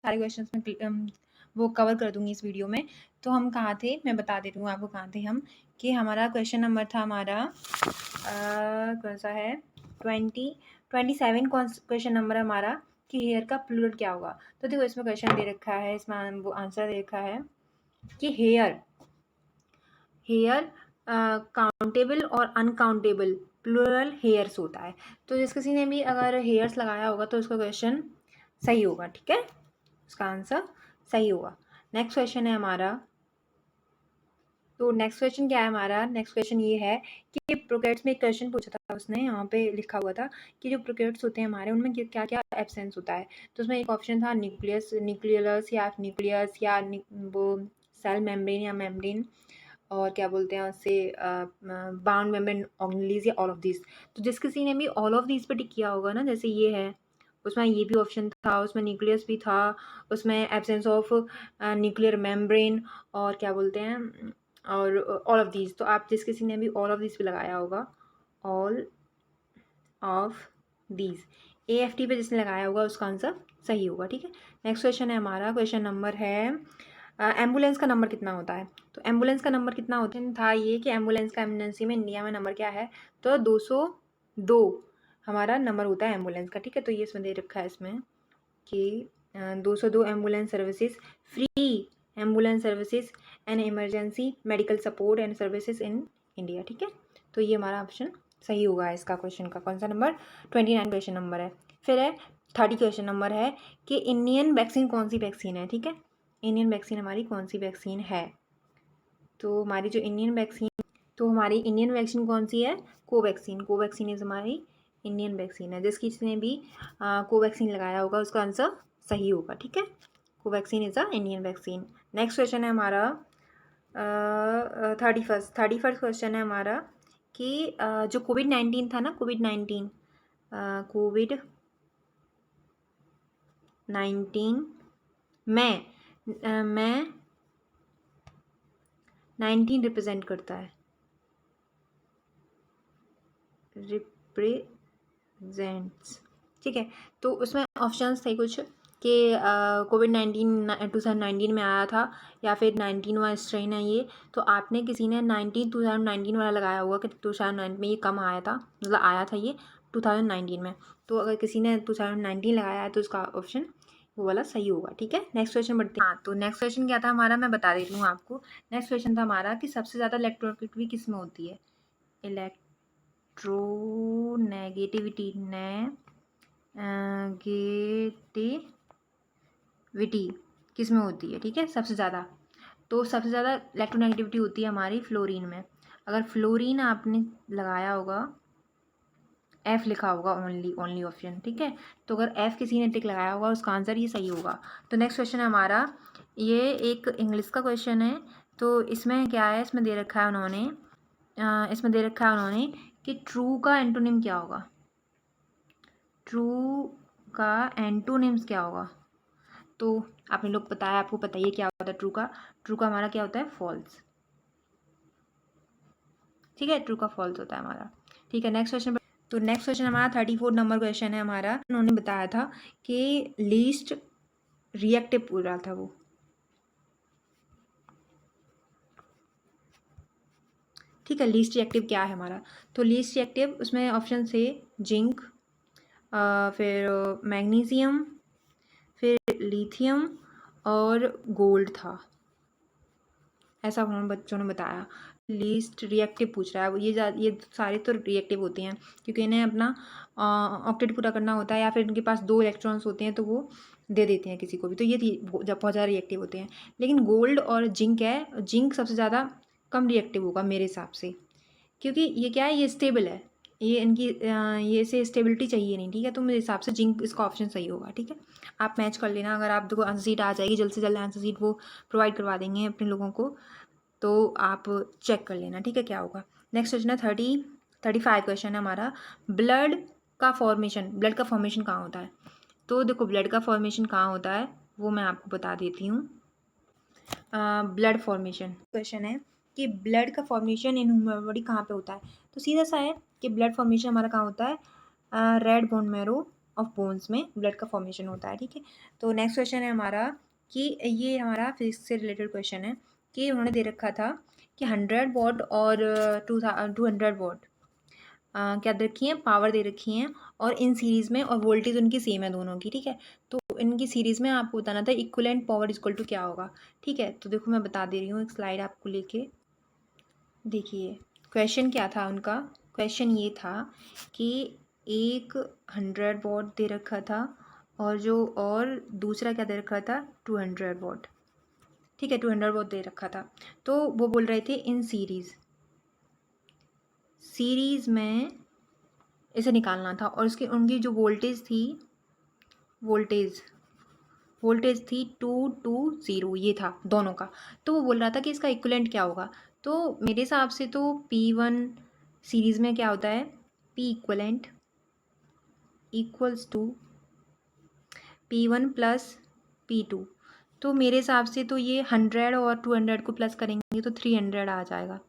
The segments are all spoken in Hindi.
सारे क्वेश्चंस में वो कवर कर दूंगी इस वीडियो में। तो हम कहाँ थे, मैं बता देती हूँ आपको कहाँ थे हम, कि हमारा क्वेश्चन नंबर था हमारा कौन सा है, 27 क्वेश्चन नंबर हमारा, कि हेयर का प्लूरल क्या होगा। तो देखो इसमें क्वेश्चन दे रखा है, इसमें वो आंसर दे रखा है कि हेयर काउंटेबल और अनकाउंटेबल प्लूरल हेयर्स होता है। तो जिस किसी ने भी अगर हेयर्स लगाया होगा तो उसका क्वेश्चन सही होगा, ठीक है, उसका आंसर सही होगा। नेक्स्ट क्वेश्चन है हमारा, तो नेक्स्ट क्वेश्चन क्या है हमारा, नेक्स्ट क्वेश्चन ये है कि प्रोकैरियोट्स में एक क्वेश्चन पूछा था उसने, यहाँ पे लिखा हुआ था कि जो प्रोकैरियोट्स होते हैं हमारे, उनमें क्या क्या एब्सेंस होता है। तो उसमें एक ऑप्शन था न्यूक्लियस, न्यूक्लियस या न्यूक्लियस, या वो सेल मेम्ब्रेन या मेम्ब्रेन, और क्या बोलते हैं उससे बाउंड मेम्ब्रेन ऑर्गेनेलीज, या ऑल ऑफ दिस। तो जिस किसी ने भी ऑल ऑफ दिस पे टिक किया होगा ना, जैसे ये है, उसमें ये भी ऑप्शन था, उसमें न्यूक्लियस भी था, उसमें एब्सेंस ऑफ न्यूक्लियर मेम्ब्रेन, और क्या बोलते हैं, और ऑल ऑफ दीज। तो आप जिस किसी ने भी ऑल ऑफ दीज पे लगाया होगा, ऑल ऑफ दीज, AFT पे जिसने लगाया होगा उसका आंसर सही होगा, ठीक है। नेक्स्ट क्वेश्चन है हमारा, क्वेश्चन नंबर है एम्बुलेंस का नंबर कितना होता है। तो एम्बुलेंस का नंबर कितना होता है था ये कि एम्बुलेंस का एमरजेंसी में इंडिया में नंबर क्या है, तो 202 हमारा नंबर होता है एम्बुलेंस का, ठीक है। तो ये इसमें दे रखा है इसमें कि 202 ambulance services, free ambulance services and emergency medical support and services in India, ठीक है। तो ये हमारा ऑप्शन सही होगा इसका क्वेश्चन का, कौन सा नंबर, 29 क्वेश्चन नंबर है। फिर है 30 क्वेश्चन नंबर है कि इंडियन वैक्सीन कौन सी वैक्सीन है, ठीक है, इंडियन वैक्सीन हमारी कौन सी वैक्सीन है। तो हमारी जो इंडियन वैक्सीन, तो हमारी इंडियन वैक्सीन कौन सी है, कोवैक्सीन, कोवैक्सीन इज हमारी इंडियन वैक्सीन है। जिस किसी ने भी कोवैक्सीन लगाया होगा उसका आंसर सही होगा, ठीक है, Covaxin is a Indian vaccine. Next question है हमारा 31st क्वेश्चन है हमारा कि जो कोविड-19 था ना, कोविड-19 में 19 रिप्रेजेंट करता है, रिप्रेजेंट्स, ठीक है। तो उसमें ऑप्शंस थे कुछ कि कोविड-19 2019 में आया था, या फिर 19वां स्ट्रेन है ये। तो आपने किसी ने 2019 वाला लगाया होगा कि 2009 में ये कम आया था, मतलब आया था ये 2019 में। तो अगर किसी ने 2019 लगाया है तो उसका ऑप्शन वो वाला सही होगा, ठीक है। नेक्स्ट क्वेश्चन बढ़ते हैं। हाँ, तो नेक्स्ट क्वेश्चन क्या था हमारा, मैं बता देती हूँ आपको। नेक्स्ट क्वेश्चन था हमारा कि सबसे ज़्यादा इलेक्ट्रोनेगेटिविटी किस में होती है, इलेक्ट्रोनेगेटिविटी किस में होती है, ठीक है, सबसे ज़्यादा। तो सबसे ज़्यादा इलेक्ट्रोनेगेटिविटी होती है हमारी फ्लोरीन में। अगर फ्लोरीन आपने लगाया होगा, F लिखा होगा ओनली ऑप्शन, ठीक है। तो अगर F किसी ने टिक लगाया होगा उसका आंसर ये सही होगा। तो नेक्स्ट क्वेश्चन है हमारा, ये एक इंग्लिश का क्वेश्चन है। तो इसमें क्या है, इसमें दे रखा है उन्होंने कि ट्रू का एंटोनिम क्या होगा, ट्रू का एंटोनिम्स क्या होगा। तो आपने लोग बताया, आपको बताइए क्या होता है ट्रू का हमारा क्या होता है, फॉल्स, ठीक है, ट्रू का फॉल्स होता है हमारा, ठीक है। नेक्स्ट क्वेश्चन, तो नेक्स्ट क्वेश्चन हमारा 34 नंबर क्वेश्चन है हमारा। उन्होंने बताया था कि लीस्ट रिएक्टिव पूरा था वो, ठीक है। लीस्ट रिएक्टिव क्या है हमारा, तो लीस्ट रिएक्टिव उसमें ऑप्शन से जिंक, फिर मैग्नीशियम, फिर लिथियम और गोल्ड था, ऐसा उन्होंने बच्चों ने बताया। लीस्ट रिएक्टिव पूछ रहा है, ये सारे तो रिएक्टिव होते हैं क्योंकि इन्हें अपना ऑक्टेट पूरा करना होता है, या फिर इनके पास 2 इलेक्ट्रॉन्स होते हैं तो वो दे देते हैं किसी को भी, तो ये जब बहुत ज़्यादा रिएक्टिव होते हैं। लेकिन गोल्ड और जिंक है, जिंक सबसे ज़्यादा कम रिएक्टिव होगा मेरे हिसाब से, क्योंकि ये क्या है, ये स्टेबल है, ये इनकी ये से स्टेबिलिटी चाहिए नहीं, ठीक है। तो मेरे हिसाब से जिंक इसका ऑप्शन सही होगा, ठीक है। आप मैच कर लेना, अगर आप देखो आंसर शीट आ जाएगी जल्द से जल्द, आंसर शीट वो प्रोवाइड करवा देंगे अपने लोगों को, तो आप चेक कर लेना, ठीक है, क्या होगा। नेक्स्ट क्वेश्चन है 35 क्वेश्चन है हमारा, ब्लड का फॉर्मेशन कहाँ होता है। तो देखो ब्लड का फॉर्मेशन कहाँ होता है वो मैं आपको बता देती हूँ। ब्लड फॉर्मेशन क्वेश्चन है कि ब्लड का फॉर्मेशन इन ह्यूमन बॉडी कहाँ पे होता है। तो सीधा सा है कि ब्लड फॉर्मेशन हमारा कहाँ होता है, red bone marrow of bones में ब्लड का फॉर्मेशन होता है, ठीक है। तो नेक्स्ट क्वेश्चन है हमारा कि ये हमारा फिजिक्स से रिलेटेड क्वेश्चन है कि उन्होंने दे रखा था कि 100 वॉट और 200 वॉट क्या दे रखी है, पावर दे रखी है और इन सीरीज़ में, और वोल्टेज उनकी सेम है दोनों की, ठीक है। तो इनकी सीरीज़ में आपको बताना था इक्विवेलेंट पावर इक्वल टू क्या होगा, ठीक है। तो देखो मैं बता दे रही हूँ, एक स्लाइड आपको लेके देखिए। क्वेश्चन क्या था उनका, क्वेश्चन ये था कि एक 100 वॉट दे रखा था और दूसरा क्या दे रखा था 200 वॉट, ठीक है। 200 वॉट दे रखा था। तो वो बोल रहे थे इन सीरीज़ में इसे निकालना था और उसकी उनकी जो वोल्टेज थी 220, ये था दोनों का। तो वो बोल रहा था कि इसका इक्विवेलेंट क्या होगा। तो मेरे हिसाब से तो P1 सीरीज़ में क्या होता है, P equivalent equals to P1 plus P2। तो मेरे हिसाब से तो ये 100 और 200 को प्लस करेंगे तो 300 आ जाएगा,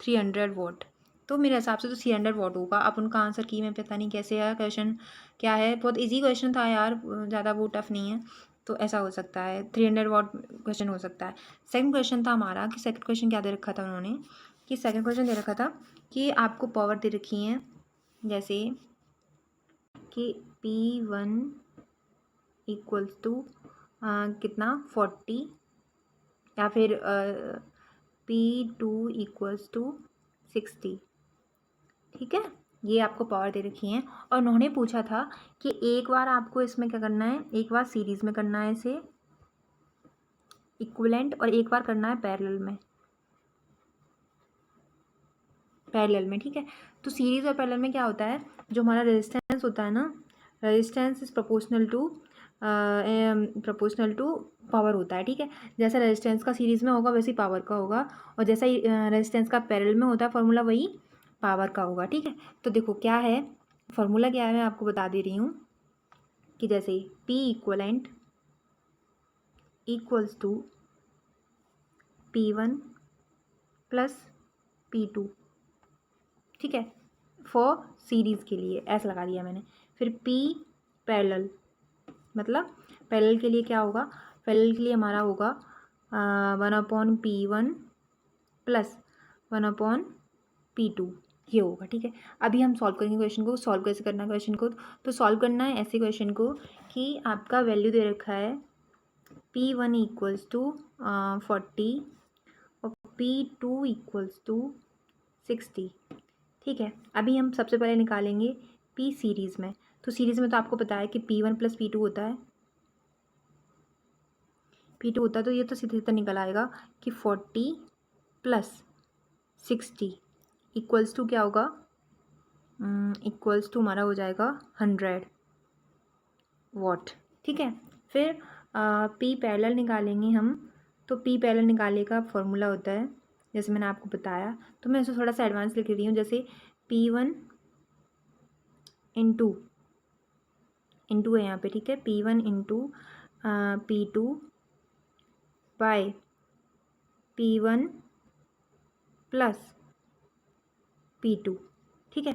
300 वॉट। तो मेरे हिसाब से तो 300 वॉट होगा। अब उनका आंसर की मैं पता नहीं कैसे है, क्वेश्चन क्या है, बहुत इजी क्वेश्चन था यार, ज़्यादा वो टफ नहीं है। तो ऐसा हो सकता है 300 वॉट क्वेश्चन हो सकता है। सेकंड क्वेश्चन था हमारा कि सेकंड क्वेश्चन क्या दे रखा था उन्होंने, कि सेकंड क्वेश्चन दे रखा था कि आपको पावर दे रखी है जैसे कि P1 इक्वल्स टू कितना 40 या फिर P2 इक्वल्स टू 60, ठीक है। ये आपको पावर दे रखी है और उन्होंने पूछा था कि एक बार आपको इसमें क्या करना है, एक बार सीरीज़ में करना है इसे इक्विवेलेंट और एक बार करना है पैरेलल में, ठीक है। तो सीरीज़ और पैरेलल में क्या होता है, जो हमारा रेजिस्टेंस होता है ना, resistance is proportional to power होता है, ठीक है। जैसा रेजिस्टेंस का सीरीज़ में होगा वैसे ही पावर का होगा, और जैसा ही रेजिस्टेंस का पैरेलल में होता है फॉर्मूला वही पावर का होगा, ठीक है। तो देखो क्या है फॉर्मूला, क्या है मैं आपको बता दे रही हूँ कि जैसे P equivalent equals to P1 plus P2, ठीक है, फॉर सीरीज़ के लिए ऐसा लगा दिया मैंने। फिर P पैरेलल, मतलब पैरेलल के लिए क्या होगा, पैरेलल के लिए हमारा होगा 1/P1 प्लस 1/P2, ये होगा, ठीक है। अभी हम सॉल्व करेंगे क्वेश्चन को। सॉल्व कैसे करना है क्वेश्चन को, तो सॉल्व करना है ऐसे क्वेश्चन को कि आपका वैल्यू दे रखा है P1 इक्वल्स टू 40 और P2 इक्वल्स टू 60, ठीक है। अभी हम सबसे पहले निकालेंगे P सीरीज़ में। तो सीरीज़ में तो आपको पता है कि P1 प्लस P2 होता है, P2 होता है, तो ये तो सीधे सीधा निकल आएगा कि 40 प्लस 60 इक्वल्स टू क्या होगा, इक्वल्स टू हमारा हो जाएगा 100 वॉट, ठीक है। फिर P पैरेलल निकालेंगे हम, तो P पैरेलल निकालने का फॉर्मूला होता है जैसे मैंने आपको बताया। तो मैं इसे थोड़ा सा एडवांस लिख रही हूँ, जैसे P1 इंटू है यहाँ पे, ठीक है। P1 into P2 bye P1 plus P2, ठीक है।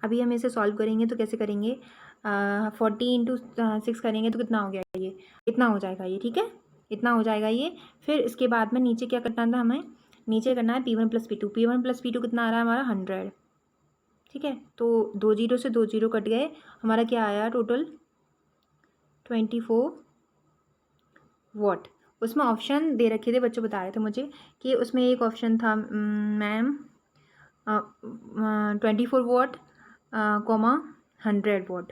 अभी हम इसे सॉल्व करेंगे तो कैसे करेंगे, 40 इंटू 6 करेंगे तो कितना हो गया, ये इतना हो जाएगा ये, ठीक है, इतना हो जाएगा ये। फिर इसके बाद में नीचे क्या करना था हमें, नीचे करना है P1 plus P2। P1 plus P2 कितना आ रहा है हमारा 100, ठीक है। तो 2 जीरो से 2 जीरो कट गए, हमारा क्या आया टोटल 24 वॉट। उसमें ऑप्शन दे रखे थे, बच्चों बता रहे थे मुझे कि उसमें एक ऑप्शन था मैम 24 वॉट 100 वॉट,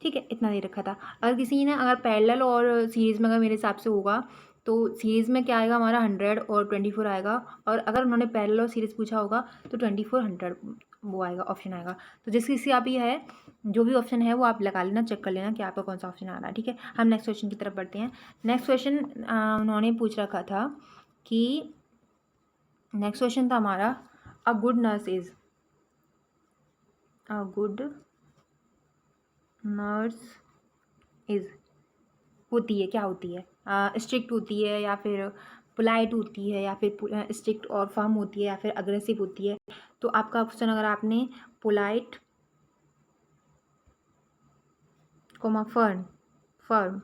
ठीक है, इतना दे रखा था। अगर किसी ने अगर पैरेलल और सीरीज़ में अगर मेरे हिसाब से होगा तो सीरीज़ में क्या आएगा हमारा 100 और 24 आएगा, और अगर उन्होंने पैरेलल और सीरीज़ पूछा होगा तो 24 100 वो आएगा, ऑप्शन आएगा। तो जिस किसी आप ये है, जो भी ऑप्शन है वो आप लगा लेना, चेक कर लेना कि आपका कौन सा ऑप्शन आ रहा है, ठीक है। हम नेक्स्ट क्वेश्चन की तरफ बढ़ते हैं। नेक्स्ट क्वेश्चन उन्होंने पूछ रखा था कि नेक्स्ट क्वेश्चन था हमारा अ गुड नर्स इज़ होती है, क्या होती है, स्ट्रिक्ट होती है या फिर पोलाइट होती है या फिर स्ट्रिक्ट और फर्म होती है या फिर अग्रेसिव होती है। तो आपका ऑप्शन अगर आपने polite comma fern, firm.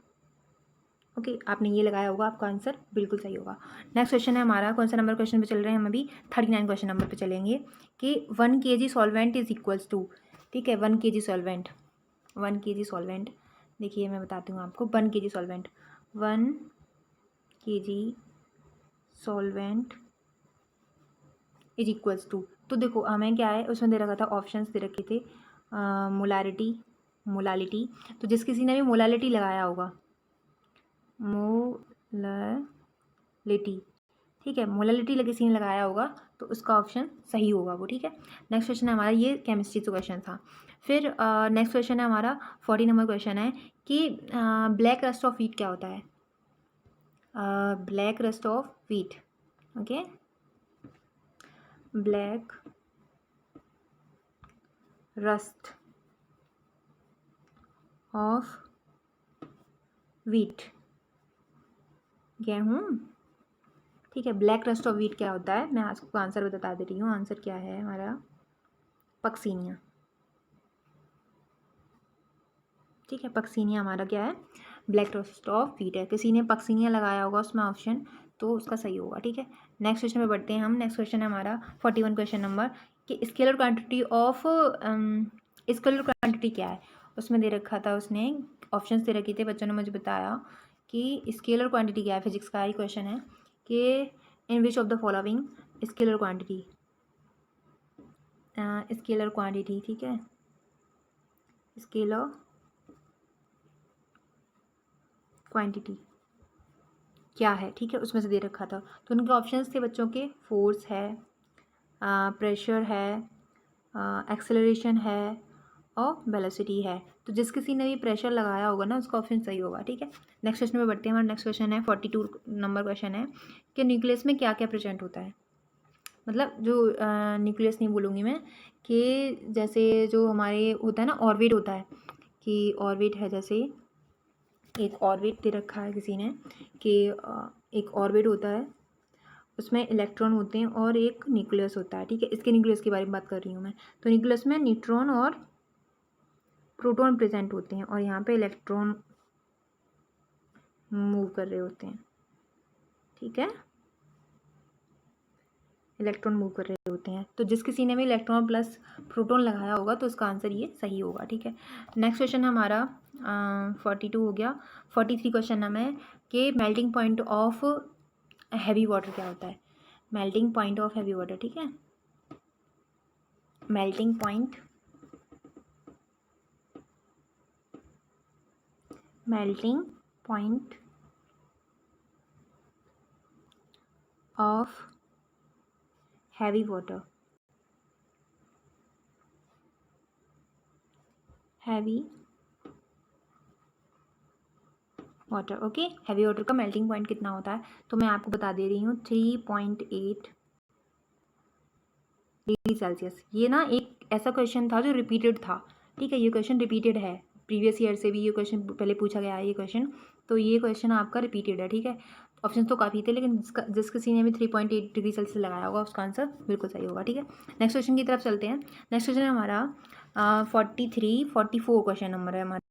Okay, आपने ये लगाया होगा, आपका आंसर बिल्कुल सही होगा। नेक्स्ट क्वेश्चन है हमारा, कौन सा नंबर क्वेश्चन पे चल रहे हैं हम अभी? 39 क्वेश्चन नंबर पे चलेंगे कि 1 kg solvent is equals to, ठीक है, 1 kg सॉल्वेंट, 1 kg सॉल्वेंट, देखिए मैं बताती हूँ आपको, 1 kg solvent, 1 kg solvent is equals to, तो देखो हमें क्या है उसमें दे रखा था, ऑप्शंस दे रखे थे, मोलारिटी, मोलालिटी, तो जिस किसी ने भी मोलालिटी लगाया होगा, मोलालिटी, ठीक है, मोलालिटी किसी ने लगाया होगा तो उसका ऑप्शन सही होगा वो, ठीक है। नेक्स्ट क्वेश्चन है हमारा, ये केमिस्ट्री से क्वेश्चन था। फिर नेक्स्ट क्वेश्चन है हमारा 40 नंबर क्वेश्चन है कि ब्लैक रस्ट ऑफ व्हीट क्या होता है? Black rust of wheat, okay, black rust of wheat, गेहूँ, ठीक है, ब्लैक रस्ट ऑफ व्हीट क्या होता है? मैं आपको आंसर बता दे रही हूँ, आंसर क्या है हमारा? पक्सीनिया, ठीक है, पक्सीनिया हमारा क्या है? ब्लैक रस्ट ऑफ व्हीट है। किसी ने पक्सीनिया लगाया होगा उसमें ऑप्शन, तो उसका सही होगा, ठीक है। नेक्स्ट क्वेश्चन पे बढ़ते हैं हम। नेक्स्ट क्वेश्चन है हमारा 41 क्वेश्चन नंबर कि scalar quantity of, scalar quantity क्या है? उसमें दे रखा था, उसने ऑप्शंस दे रखे थे, बच्चों ने मुझे बताया कि स्केलर क्वांटिटी क्या है, फिजिक्स का ही क्वेश्चन है कि in which of the following scalar quantity, scalar quantity, ठीक है, स्केलर क्वांटिटी क्या है, ठीक है, उसमें से दे रखा था। तो उनके ऑप्शंस थे बच्चों के, फोर्स है, प्रेशर है, एक्सेलरेशन है और वेलोसिटी है। तो जिस किसी ने भी प्रेशर लगाया होगा ना उसका ऑप्शन सही होगा, ठीक है। नेक्स्ट क्वेश्चन में बढ़ते हैं। हमारा नेक्स्ट क्वेश्चन है 42 नंबर क्वेश्चन है कि न्यूक्लियस में क्या क्या प्रेजेंट होता है? मतलब जो न्यूक्लियस नहीं बोलूँगी मैं, कि जैसे जो हमारे होता है ना, ऑर्बिट होता है, कि ऑर्बिट है, जैसे एक ऑर्बिट दे रखा है किसी ने कि एक ऑर्बिट होता है, उसमें इलेक्ट्रॉन होते हैं और एक न्यूक्लियस होता है, ठीक है। इसके न्यूक्लियस की बारे में बात कर रही हूँ मैं। तो न्यूक्लियस में न्यूट्रॉन और प्रोटॉन प्रेजेंट होते हैं और यहाँ पे इलेक्ट्रॉन मूव कर रहे होते हैं, ठीक है, इलेक्ट्रॉन मूव कर रहे होते हैं। तो जिस किसी ने भी इलेक्ट्रॉन प्लस प्रोटॉन लगाया होगा तो उसका आंसर ये सही होगा, ठीक है। नेक्स्ट क्वेश्चन हमारा 42 हो गया। 43 क्वेश्चन नाम है कि melting point of heavy water क्या होता है? Melting point of heavy water, ठीक है, melting point, melting point of heavy water, heavy water, okay. Heavy water का मेल्टिंग पॉइंट कितना होता है? तो मैं आपको बता दे रही हूँ 3.8 डिग्री सेल्सियस। ये ना एक ऐसा क्वेश्चन था जो रिपीटेड था, ठीक है, ये क्वेश्चन रिपीटेड है, प्रीवियस ईयर से भी ये क्वेश्चन पहले पूछा गया है ये क्वेश्चन, तो ये क्वेश्चन आपका रिपीटेड है, ठीक है। ऑप्शन तो काफ़ी थे लेकिन जिस किसी ने भी 3.8 डिग्री सेल्सियस लगाया होगा उसका आंसर बिल्कुल सही होगा, ठीक है। नेक्स्ट क्वेश्चन की तरफ चलते हैं। नेक्स्ट क्वेश्चन है हमारा 43-44 क्वेश्चन नंबर है हमारा।